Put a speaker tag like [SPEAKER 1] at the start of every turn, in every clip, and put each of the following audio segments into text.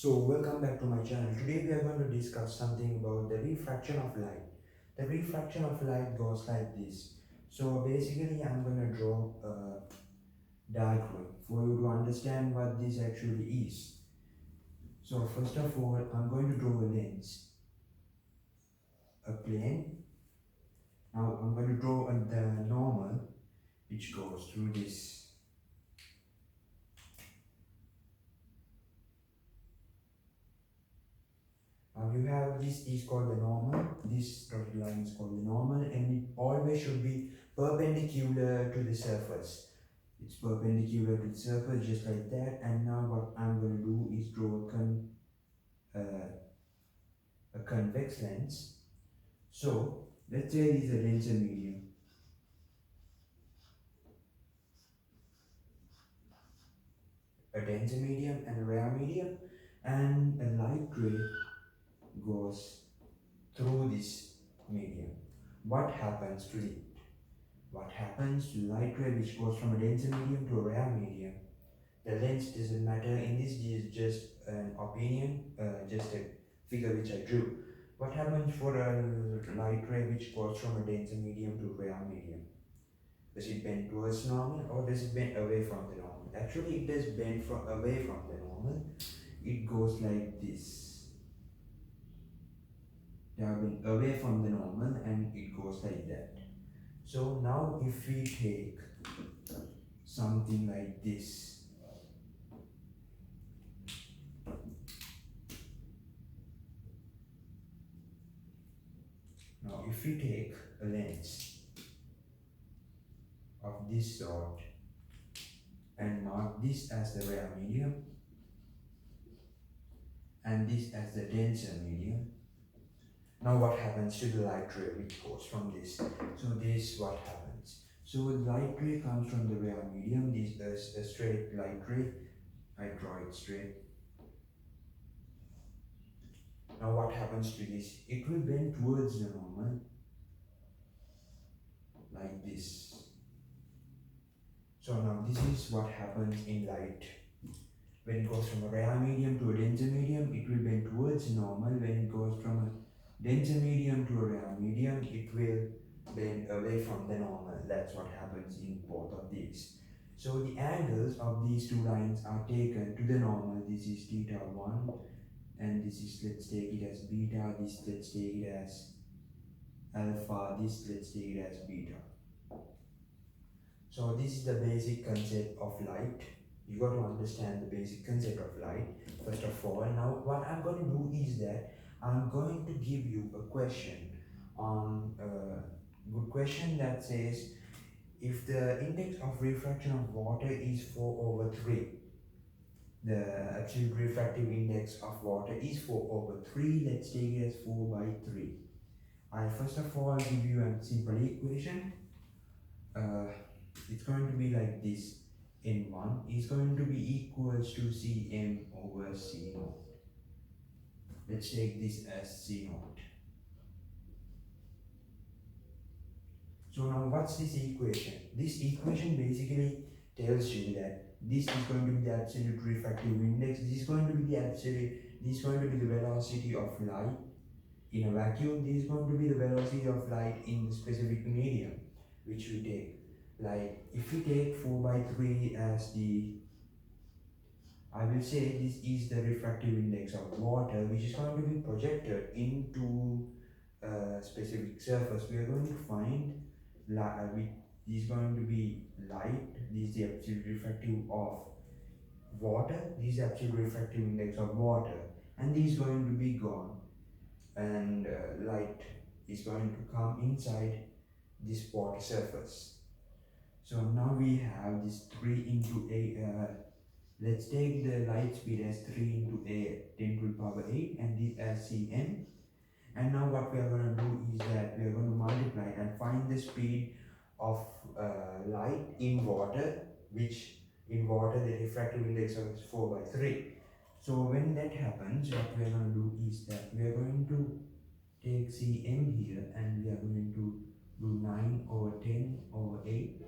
[SPEAKER 1] So welcome back to my channel. Today we are going to discuss something about the refraction of light. The refraction of light goes like this. So basically I'm going to draw a diagram for you to understand what this actually is. So first of all I'm going to draw a lens, a plane. Now I'm going to draw the normal which goes through this. Now you have this is called the normal, this dotted line is called the normal, and it always should be perpendicular to the surface. It's perpendicular to the surface just like that. And now what I'm going to do is draw a convex lens. So let's say it is a denser medium. A denser medium and a rare medium, and a light ray goes through this medium. What happens to it? What happens to light ray which goes from a denser medium to a rare medium? The length doesn't matter. In this is just an opinion, just a figure which I drew. What happens for a light ray which goes from a denser medium to rare medium? Does it bend towards normal or does it bend away from the normal? Actually, it does bend away from the normal. It goes like this. They have been away from the normal and it goes like that. So now if we take something like this, now if we take a lens of this sort and mark this as the rare medium and this as the denser medium. Now what happens to the light ray which goes from this? So this is what happens. So the light ray comes from the rare medium. This is a straight light ray. I draw it straight. Now what happens to this? It will bend towards the normal like this. So now this is what happens in light. When it goes from a rare medium to a denser medium, it will bend towards normal. When it goes from a denser medium to a rare medium, it will bend away from the normal. That's what happens in both of these. So the angles of these two lines are taken to the normal. This is theta 1 and this is, let's take it as beta. This, let's take it as alpha. This, let's take it as beta. So this is the basic concept of light. You got to understand the basic concept of light first of all. Now what I'm going to do is that I'm going to give you a question on a good question that says, if the index of refraction of water is 4/3, the absolute refractive index of water is 4/3, let's take it as 4/3. I first of all give you a simple equation. It's going to be like this. N1 is going to be equals to Cm over C naught. Let's take this as C naught. So now what's this equation? This equation basically tells you that this is going to be the absolute refractive index. This is going to be the velocity of light in a vacuum. This is going to be the velocity of light in the specific medium which we take. Like if we take 4/3 as the, I will say this is the refractive index of water which is going to be projected into a specific surface. We are going to find this is going to be light, this is the absolute refractive of water, this is the absolute refractive index of water, and this is going to be gone, and light is going to come inside this water surface. So now we have this 3 into a, let's take the light speed as 3 into a 10 to the power 8 and this as Cm. And now what we are going to do is that we are going to multiply and find the speed of light in water, which in water the refractive index is 4/3. So when that happens, what we are going to do is that we are going to take Cm here and we are going to do 9/10/8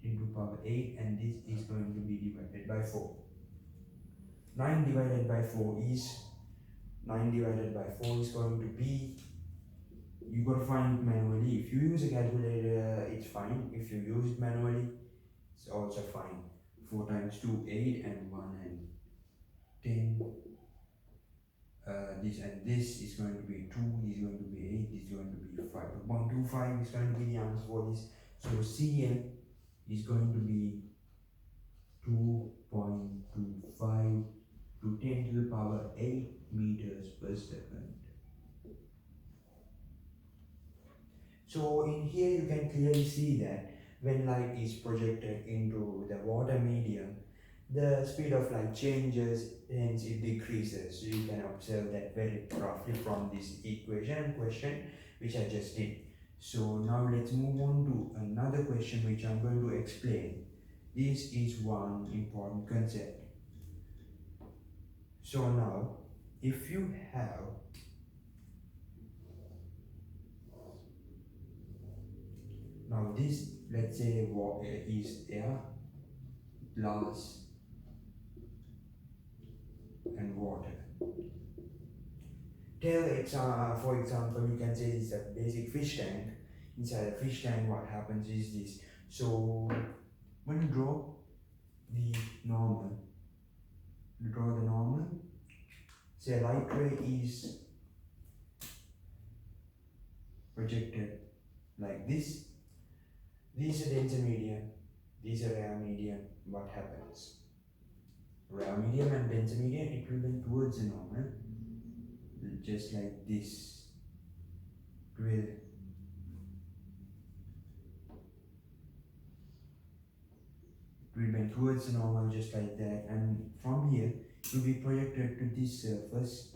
[SPEAKER 1] into power 8, and this is going to be divided by 4. 9 divided by 4 is 9 divided by 4 is going to be, you got to find it manually. If you use a calculator, it's fine. If you use it manually, it's also fine. 4 times 2, 8, and 1 and 10. This and this is going to be 2, this is going to be 8, this is going to be 5. 125 is going to be the answer for this. So Cm is going to be 2.25 to 10 to the power 8 meters per second. So in here you can clearly see that when light is projected into the water medium, the speed of light changes, hence it decreases. So you can observe that very roughly from this equation and question which I just did. So now let's move on to another question which I'm going to explain. This is one important concept. So now, if you have now this, let's say is air, glass, and water. Tell it's for example, you can say it's a basic fish tank. Inside a fish tank, what happens is this. So when you draw the normal, say a light ray is projected like this. This is a denser medium, this is a rare medium. What happens? Rare medium and denser medium, it will bend towards the normal, just like this. It will bend towards the normal just like that, and from here it will be projected to this surface.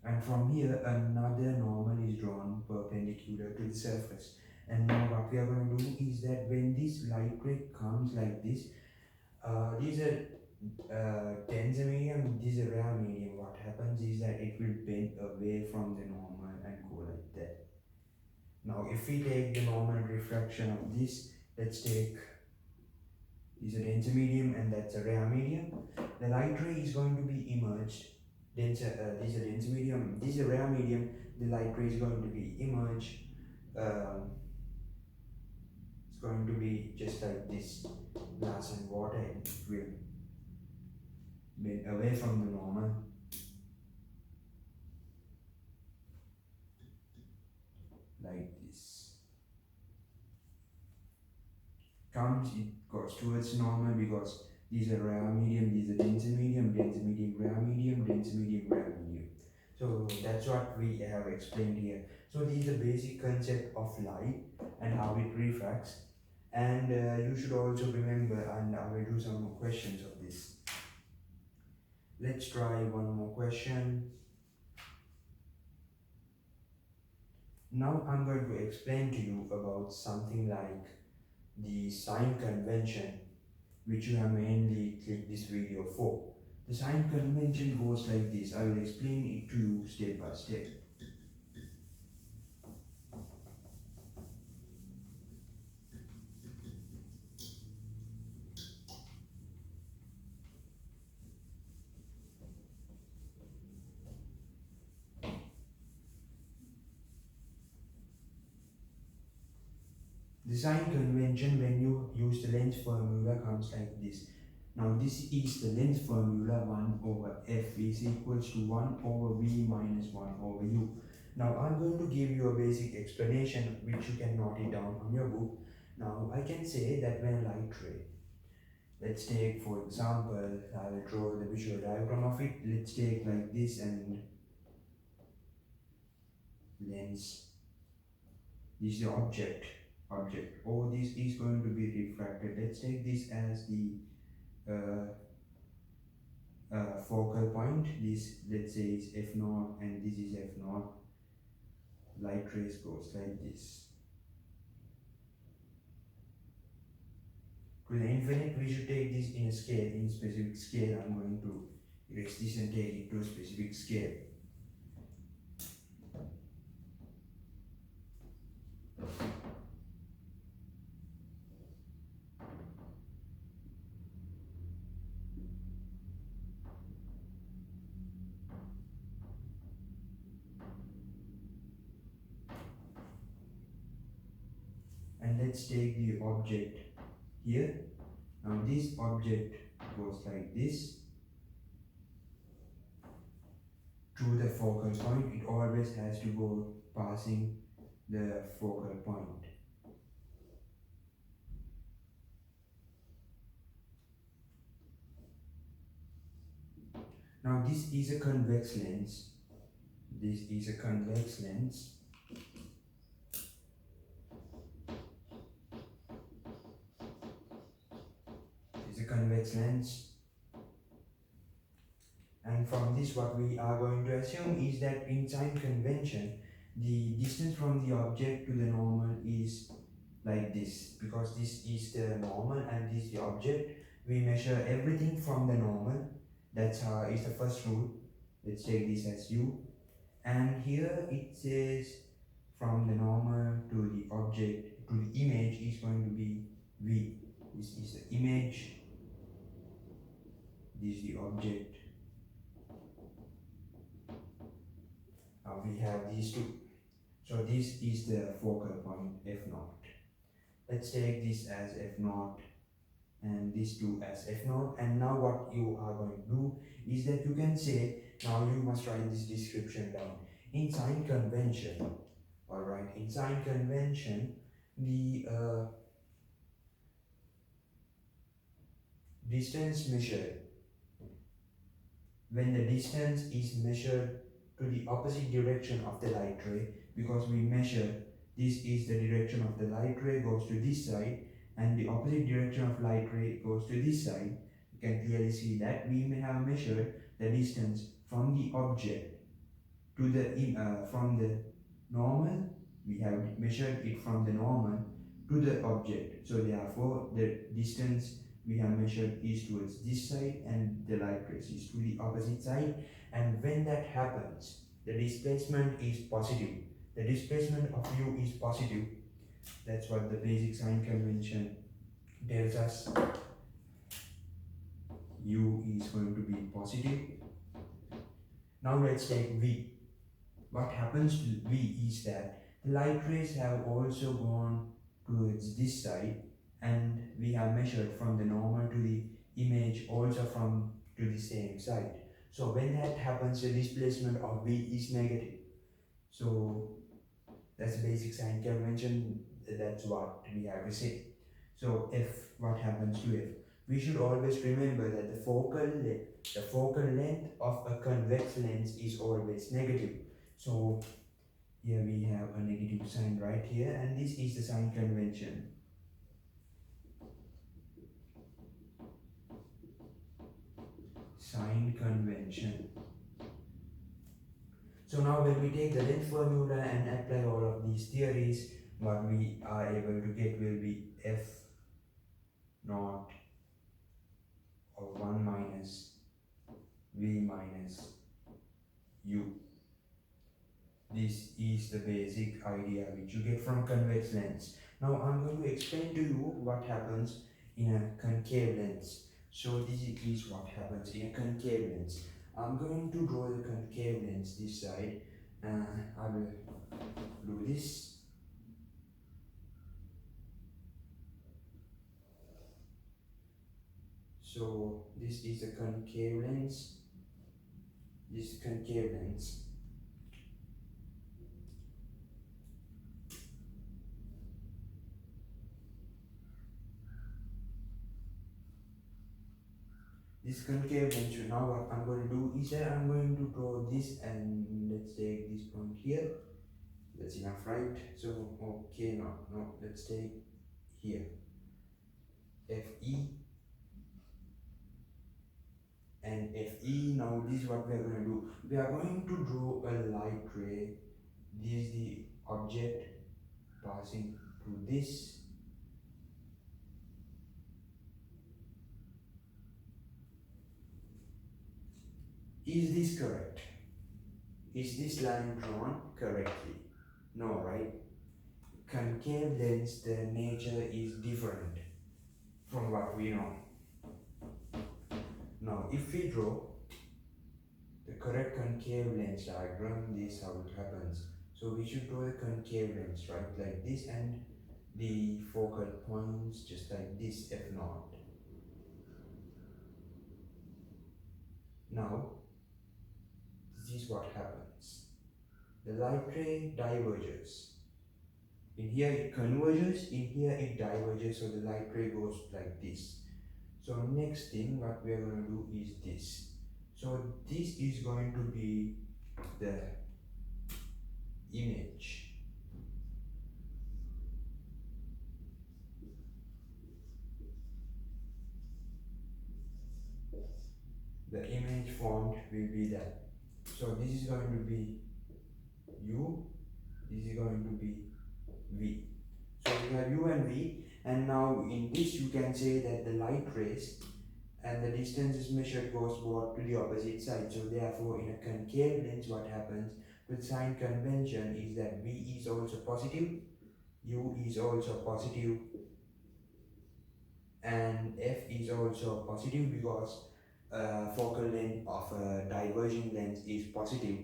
[SPEAKER 1] And from here another normal is drawn perpendicular to the surface. And now what we are going to do is that when this light ray comes like this, these are denser medium, this is a rare medium. What happens is that it will bend away from the normal and go like that. Now if we take the normal refraction of this, let's take this is a denser medium and that's a rare medium. The light ray is going to be emerged. This is a denser medium, this is a rare medium. The light ray is going to be emerged. It's going to be just like this, glass and water. It will bend away from the normal like this. It goes towards normal because these are rare medium, these are denser medium, rare medium, denser medium, rare medium. So that's what we have explained here. So this is the basic concept of light and how it refracts. And you should also remember, and I will do some more questions of this. Let's try one more question. Now I'm going to explain to you about something like the sign convention, which you have mainly clicked this video for. The sign convention goes like this. I will explain it to you step by step. The sign convention when you use the length formula comes like this. Now this is the length formula. 1 over f is equals to 1 over v minus 1 over u. Now I'm going to give you a basic explanation which you can note it down on your book. Now I can say that when a light ray, let's take for example, I will draw the visual diagram of it. Let's take like this and lens. This is the object, or this is going to be refracted. Let's take this as the focal point. This, let's say, is f0 and this is f0. Light rays goes like this. To the infinite, we should take this in a scale, in specific scale. I'm going to erase this and take it to a specific scale. let's take the object here. Now this object goes like this to the focal point. It always has to go passing the focal point. Now this is a convex lens. This is a convex lens. It's a convex lens. And from this, what we are going to assume is that in sign convention, the distance from the object to the normal is like this, because this is the normal and this is the object. We measure everything from the normal. That's how is the first rule. Let's take this as u. And here it says from the normal to the object to the image is going to be v. This is the image. This is the object. We have these two. So this is the focal point f0. Let's take this as f0 and these two as f0. And now what you are going to do is that you can say, now you must write this description down. In sign convention, alright, in sign convention, the distance measured, when the distance is measured to the opposite direction of the light ray, because we measure this is the direction of the light ray goes to this side and the opposite direction of light ray goes to this side. You can clearly see that we may have measured the distance from the object to the from the normal. We have measured it from the normal to the object. So therefore the distance we have measured is towards this side and the light rays is to the opposite side. And when that happens, the displacement is positive. The displacement of u is positive. That's what the basic sign convention tells us. U is going to be positive. Now let's take V. What happens to V is that the light rays have also gone towards this side, and we have measured from the normal to the image also from to the same side. So when that happens, the displacement of V is negative. So that's basic sign convention. That's what we have to say. So F, what happens to F? We should always remember that the focal length of a convex lens is always negative. So here we have a negative sign right here, and this is the sign convention. Sign convention. So now when we take the length formula and apply all of these theories, what we are able to get will be f naught of 1 minus v minus u. This is the basic idea which you get from convex lens. Now I'm going to explain to you what happens in a concave lens. So this is what happens in a concave lens. I'm going to draw the concave lens this side. I will do this. So this is a concave lens. This concave lens. This concave lens. Now what I'm going to do is that I'm going to draw this, and let's take this point here. That's enough, right? So okay, no, let's take here FE and FE. Now this is what we are going to do. We are going to draw a light ray. This is the object passing through this. Is this correct? Is this line drawn correctly? No, right? Concave lens, the nature is different from what we know. Now, if we draw the correct concave lens diagram, this is how it happens. So we should draw the concave lens, right? Like this, and the focal points just like this f naught. Now this is what happens. The light ray diverges. In here it converges, in here it diverges, so the light ray goes like this. So next thing what we are going to do is this. So this is going to be the image. The image formed will be that. So this is going to be U, this is going to be V. So we have U and V, and now in this you can say that the light rays and the distance is measured goes both to the opposite side. So therefore in a concave lens what happens with sign convention is that V is also positive, U is also positive, and F is also positive because focal length of a diverging lens is positive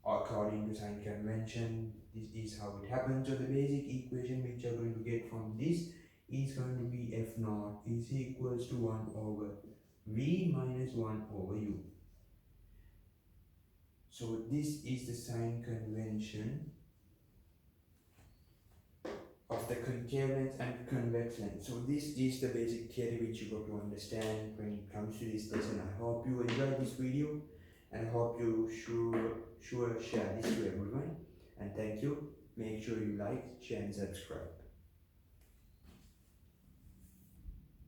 [SPEAKER 1] according to sign convention. This is how it happens. So the basic equation which you're going to get from this is going to be F naught is equals to 1 over V minus 1 over U. So this is the sign convention of the concave lens and convex lens. So this is the basic theory which you got to understand when it comes to this lesson. I hope you enjoyed this video, and I hope you sure share this to everyone. And thank you. Make sure you like, share and subscribe.